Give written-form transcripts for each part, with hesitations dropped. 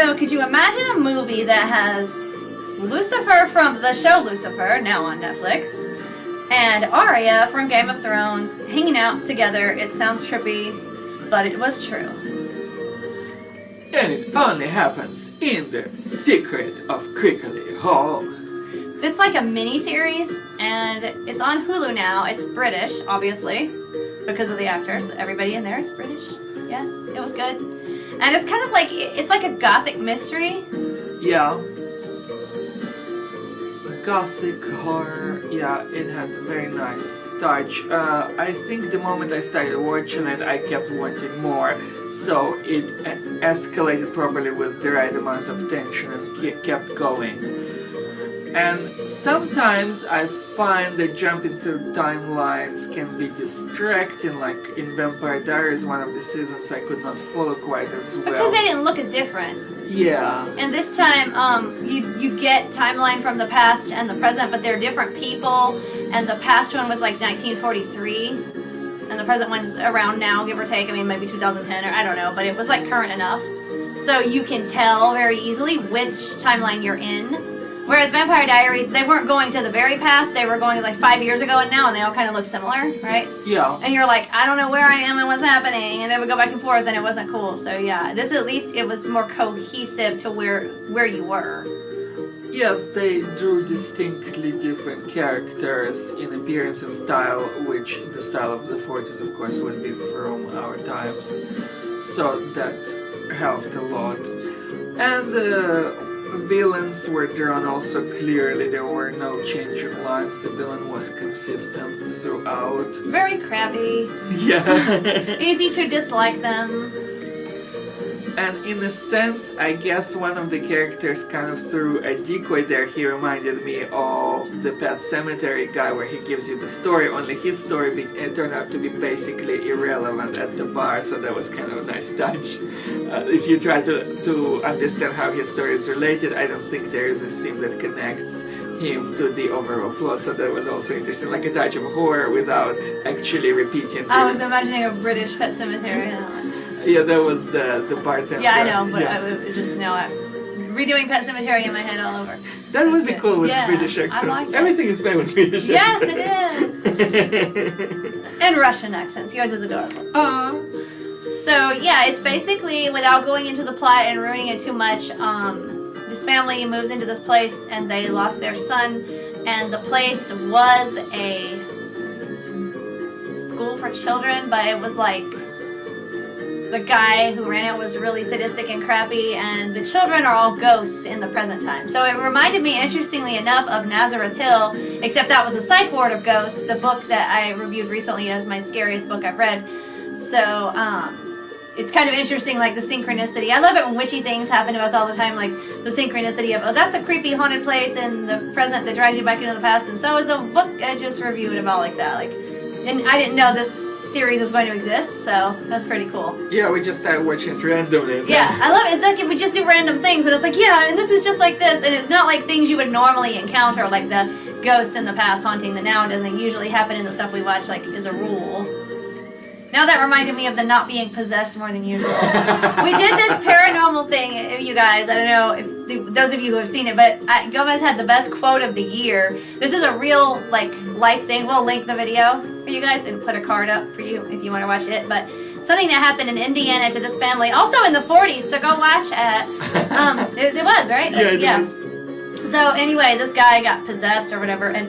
So could you imagine a movie that has Lucifer from the show Lucifer, now on Netflix, and Arya from Game of Thrones hanging out together? It sounds trippy, but it was true. And it only happens in the secret of Crickley Hall. It's like a mini-series, and it's on Hulu now. It's British, obviously, because of the actors. Everybody in there is British. Yes, it was good. And it's kind of like, it's like a Gothic mystery. Yeah. Gothic horror, yeah, it had a very nice touch. I think the moment I started watching it, I kept wanting more, so it escalated properly with the right amount of tension and kept going. And sometimes I find that jumping through timelines can be distracting, like in Vampire Diaries, one of the seasons I could not follow quite as well. Because they didn't look as different. Yeah. And this time, you get timeline from the past and the present, but they're different people, and the past one was like 1943, and the present one's around now, give or take, I mean maybe 2010, or I don't know, but it was like current enough. So you can tell very easily which timeline you're in. Whereas Vampire Diaries, they weren't going to the very past, they were going like 5 years ago and now, and they all kind of look similar, right? Yeah. And you're like, I don't know where I am and what's happening, and it would go back and forth, and it wasn't cool. So yeah, this at least, it was more cohesive to where you were. Yes, they drew distinctly different characters in appearance and style, which the style of the 40s, of course, would be from our times. So that helped a lot. And the villains were drawn also clearly. There were no changing lines. The villain was consistent throughout. Very crappy. Yeah. Easy to dislike them. And in a sense, I guess one of the characters kind of threw a decoy there. He reminded me of the Pet Sematary guy, where he gives you the story, only his story turned out to be basically irrelevant at the bar, so that was kind of a nice touch. If you try to understand how his story is related, I don't think there is a theme that connects him to the overall plot, so that was also interesting, like a touch of horror without actually repeating. I was imagining a British Pet Sematary. Yeah, that was the bartender. Yeah, I know, but yeah. I just know I'm redoing Pet Sematary in my head all over. That would be cool with British accents. I like Everything is made with British accents. Yes, it is. And Russian accents. Yours is adorable. So yeah, it's basically, without going into the plot and ruining it too much, this family moves into this place and they lost their son, and the place was a school for children, but it was like, the guy who ran it was really sadistic and crappy, and the children are all ghosts in the present time. So it reminded me, interestingly enough, of Nazareth Hill, except that was a psych ward of ghosts, the book that I reviewed recently as my scariest book I've read. So it's kind of interesting, like the synchronicity. I love it when witchy things happen to us all the time, like the synchronicity of, oh, that's a creepy haunted place in the present that drives you back into the past, and so is the book I just reviewed about like that. Like, and I didn't know this series was going to exist, so that's pretty cool. Yeah, we just started watching it randomly. Yeah, I love it. It's like we just do random things, and it's like, yeah, and this is just like this, and it's not like things you would normally encounter, like the ghosts in the past haunting the now doesn't usually happen in the stuff we watch, like, as a rule. Now that reminded me of the not being possessed more than usual. We did this paranormal thing, you guys, I don't know if those of you who have seen it, but Gomez had the best quote of the year. This is a real, like, life thing. We'll link the video for you guys and put a card up for you if you want to watch it, but something that happened in Indiana to this family, also in the 40s, so go watch it. It was, right? Yeah, it was. So anyway, this guy got possessed or whatever, and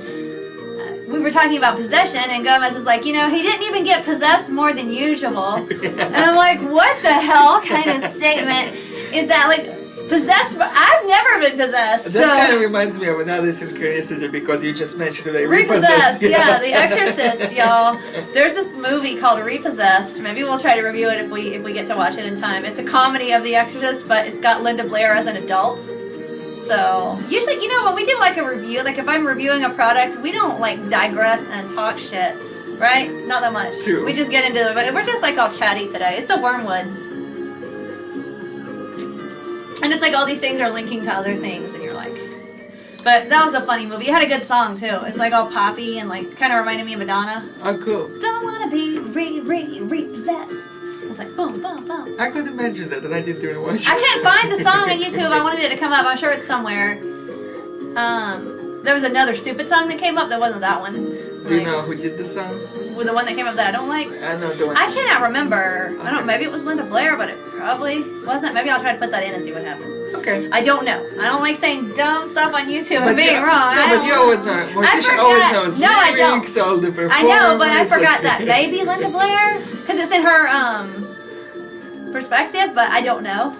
we were talking about possession, and Gomez is like, you know, he didn't even get possessed more than usual. And I'm like, what the hell kind of statement is that? Like, possessed? I've never been possessed. That kind of reminds me of another synchronicity, because you just mentioned it. Repossessed, yeah, The Exorcist, y'all. There's this movie called Repossessed. Maybe we'll try to review it if we get to watch it in time. It's a comedy of The Exorcist, but it's got Linda Blair as an adult. So, usually, you know, when we do like a review, like if I'm reviewing a product, we don't like digress and talk shit, right? Not that much. True. We just get into it, but we're just like all chatty today. It's the wormwood. And it's like all these things are linking to other things, and you're like... But that was a funny movie. It had a good song, too. It's like all poppy and like kind of reminded me of Madonna. Oh, cool. Don't wanna be repossessed. It's like boom, boom, boom. I could imagine that, and I didn't even watch it. I can't find the song on YouTube. I wanted it to come up. I'm sure it's somewhere. There was another stupid song that came up that wasn't that one. Do you know who did the song? With the one that came up that I don't like? I know the one. I cannot remember. Okay. I don't know. Maybe it was Linda Blair, but it probably wasn't. Maybe I'll try to put that in and see what happens. Okay. I don't know. I don't like saying dumb stuff on YouTube and being wrong. No, but you always know. Morticia always knows lyrics, all the performers. I know, but I forgot that. Maybe Linda Blair? Because it's in her perspective, but I don't know.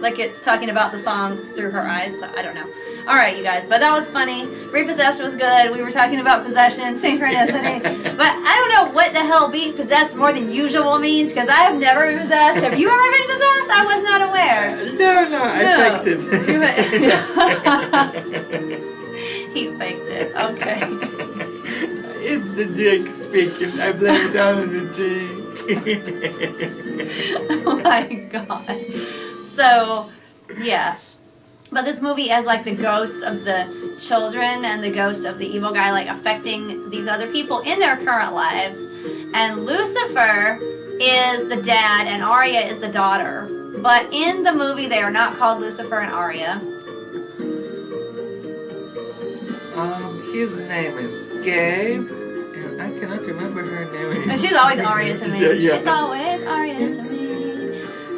Like it's talking about the song through her eyes, so I don't know. Alright, you guys, but that was funny. Repossessed was good. We were talking about possession, synchronicity. But I don't know what the hell being possessed more than usual means, because I have never been possessed. Have you ever been possessed? I was not aware. No, I faked it. He faked it, okay. It's the drink speaking. I blame it down on the drink. Oh my god. So, yeah. But this movie has like the ghosts of the children and the ghost of the evil guy like affecting these other people in their current lives. And Lucifer is the dad and Arya is the daughter. But in the movie they are not called Lucifer and Arya. His name is Gabe. And I cannot remember her name. And she's always Arya to me. Yeah. She's always Arya to me.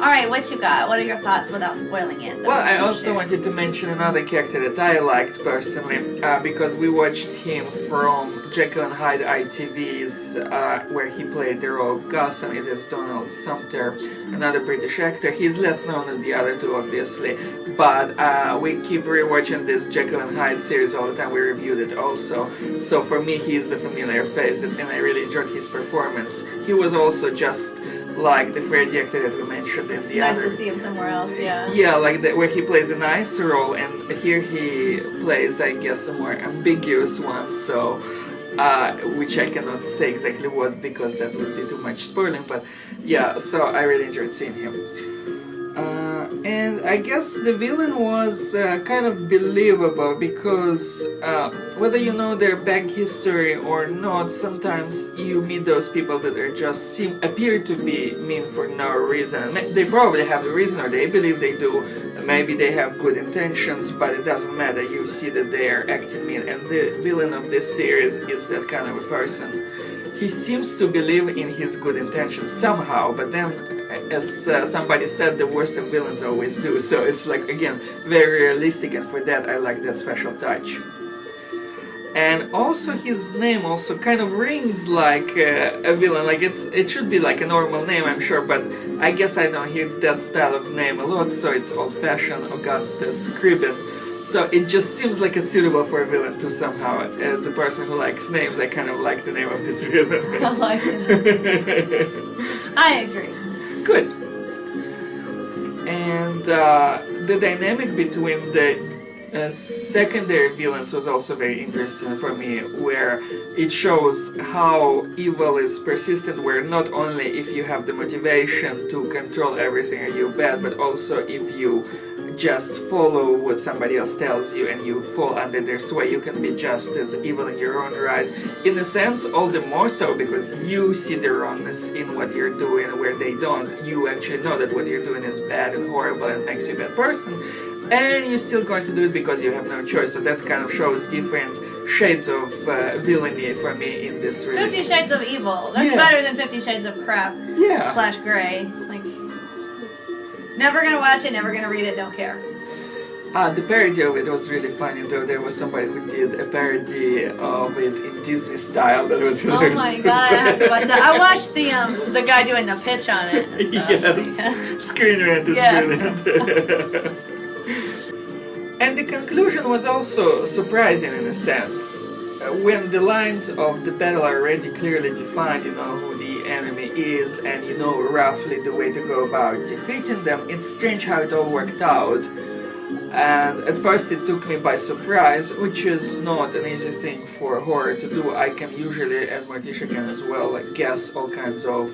Alright, what you got? What are your thoughts without spoiling it? Well, I also wanted to mention another character that I liked personally, because we watched him from Jekyll and Hyde ITV's, where he played the role of Gus, and it is Donald Sumter, another British actor. He's less known than the other two, obviously, but we keep rewatching this Jekyll and Hyde series all the time. We reviewed it also, so for me he's a familiar face, and I really enjoyed his performance. He was also just like the Freddy actor that we mentioned in the other. Nice to see him somewhere else, yeah. Yeah, like where he plays a nice role, and here he plays, I guess, a more ambiguous one, so, which I cannot say exactly what, because that would be too much spoiling, but yeah, so I really enjoyed seeing him. And I guess the villain was kind of believable, because whether you know their back history or not, sometimes you meet those people that are just appear to be mean for no reason. They probably have a reason, or they believe they do. Maybe they have good intentions, but it doesn't matter. You see that they are acting mean, and the villain of this series is that kind of a person. He seems to believe in his good intentions somehow, but then, as somebody said, the worst of villains always do, so it's like, again, very realistic, and for that I like that special touch. And also his name also kind of rings like a villain, like it should be like a normal name, I'm sure, but I guess I don't hear that style of name a lot, so it's old-fashioned Augustus Cribbin. So it just seems like it's suitable for a villain too somehow. As a person who likes names, I kind of like the name of this villain. I like it. I agree. Good. And the dynamic between the secondary villains was also very interesting for me, where it shows how evil is persistent, where not only if you have the motivation to control everything are you bad, but also if you just follow what somebody else tells you and you fall under their sway, you can be just as evil in your own right. In a sense, all the more so because you see the wrongness in what you're doing, where they don't. You actually know that what you're doing is bad and horrible and makes you a bad person, and you're still going to do it because you have no choice. So that kind of shows different shades of villainy for me in this release. 50 Shades of Evil. That's better than 50 Shades of Crap. Yeah. Slash Grey. Like, never gonna watch it, never gonna read it, don't care. The parody of it was really funny, though. There was somebody who did a parody of it in Disney style that was hilarious. Oh my god, I have to watch that. I watched the guy doing the pitch on it. Yes, Yeah. Screen Rant is brilliant. And the conclusion was also surprising in a sense. When the lines of the battle are already clearly defined, you know who the enemy is, and you know roughly the way to go about defeating them, it's strange how it all worked out. And at first it took me by surprise, which is not an easy thing for horror to do. I can usually, as Morticia can as well, like, guess all kinds of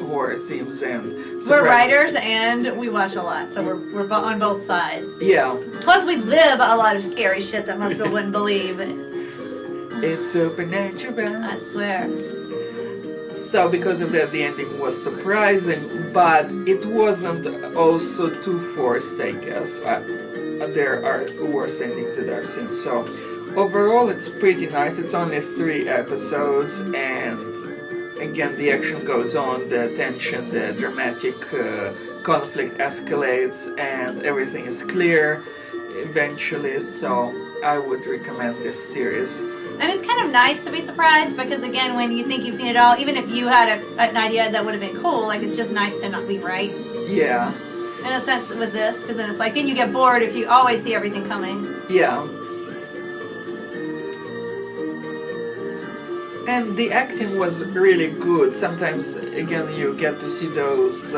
horror themes and surprises. We're writers and we watch a lot, so we're on both sides. Yeah. Plus we live a lot of scary shit that most people wouldn't believe. It's supernatural. I swear. So because of that, the ending was surprising, but it wasn't also too forced, I guess. There are worse endings that I've seen. So overall, it's pretty nice. It's only 3 episodes, and again, the action goes on, the tension, the dramatic conflict escalates, and everything is clear eventually. So I would recommend this series. And it's kind of nice to be surprised because, again, when you think you've seen it all, even if you had an idea that would have been cool, like, it's just nice to not be right. Yeah. In a sense with this, because then it's like, then you get bored if you always see everything coming. Yeah. And the acting was really good. Sometimes, again, you get to see those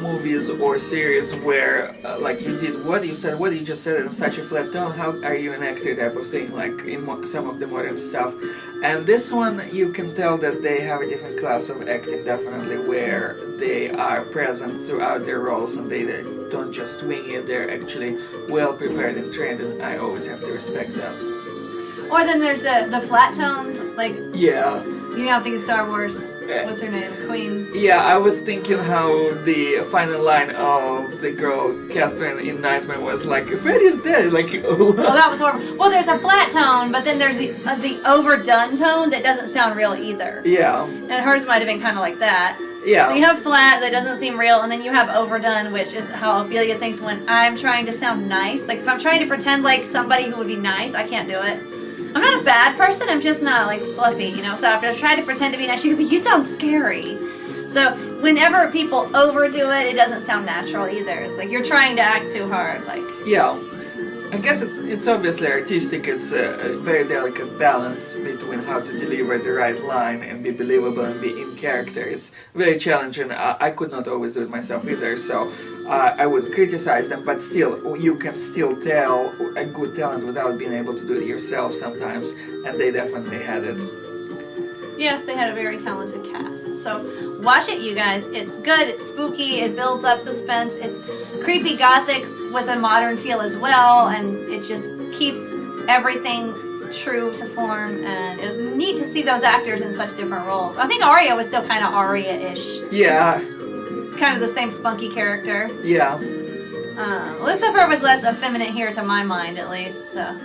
movies or series where, like, you did what you said, what you just said in such a flat tone, how are you an actor type of thing, like in some of the modern stuff. And this one, you can tell that they have a different class of acting, definitely, where they are present throughout their roles and they don't just wing it, they're actually well prepared and trained, and I always have to respect that. Or then there's the flat tones, like, yeah. You know, I'm thinking Star Wars, what's her name, Queen? Yeah, I was thinking how the final line of the girl Catherine in Nightmare was like, Freddy's dead, like, oh, that was horrible. Well, there's a flat tone, but then there's the overdone tone that doesn't sound real either. Yeah. And hers might have been kind of like that. Yeah. So you have flat that doesn't seem real, and then you have overdone, which is how Ophelia thinks when I'm trying to sound nice. Like, if I'm trying to pretend like somebody who would be nice, I can't do it. I'm not a bad person, I'm just not, like, fluffy, you know? So after I try to pretend to be nice, she goes, you sound scary. So whenever people overdo it, it doesn't sound natural either. It's like you're trying to act too hard, like... Yeah. I guess it's obviously artistic. It's a very delicate balance between how to deliver the right line and be believable and be in character. It's very challenging. I could not always do it myself either, so I would criticize them, but still, you can still tell a good talent without being able to do it yourself sometimes, and they definitely had it. Yes, they had a very talented cast. So watch it, you guys. It's good, it's spooky, it builds up suspense, it's creepy gothic with a modern feel as well, and it just keeps everything true to form, and it was neat to see those actors in such different roles. I think Arya was still kind of Arya-ish. Yeah. Kind of the same spunky character. Yeah. Lucifer was less effeminate here to my mind, at least, so...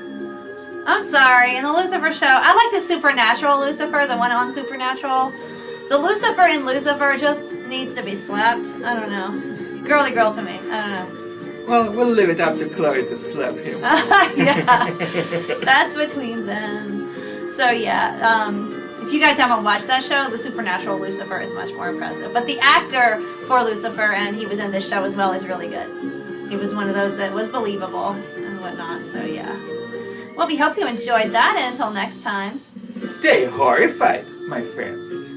I'm sorry, in the Lucifer show, I like the Supernatural Lucifer, the one on Supernatural. The Lucifer in Lucifer just needs to be slapped. I don't know. Girly girl to me. I don't know. Well, we'll leave it up to Chloe to slap him. Yeah, that's between them. So yeah, if you guys haven't watched that show, the Supernatural Lucifer is much more impressive. But the actor for Lucifer, and he was in this show as well, is really good. He was one of those that was believable and whatnot, so yeah. Well, we hope you enjoyed that, and until next time... Stay horrified, my friends.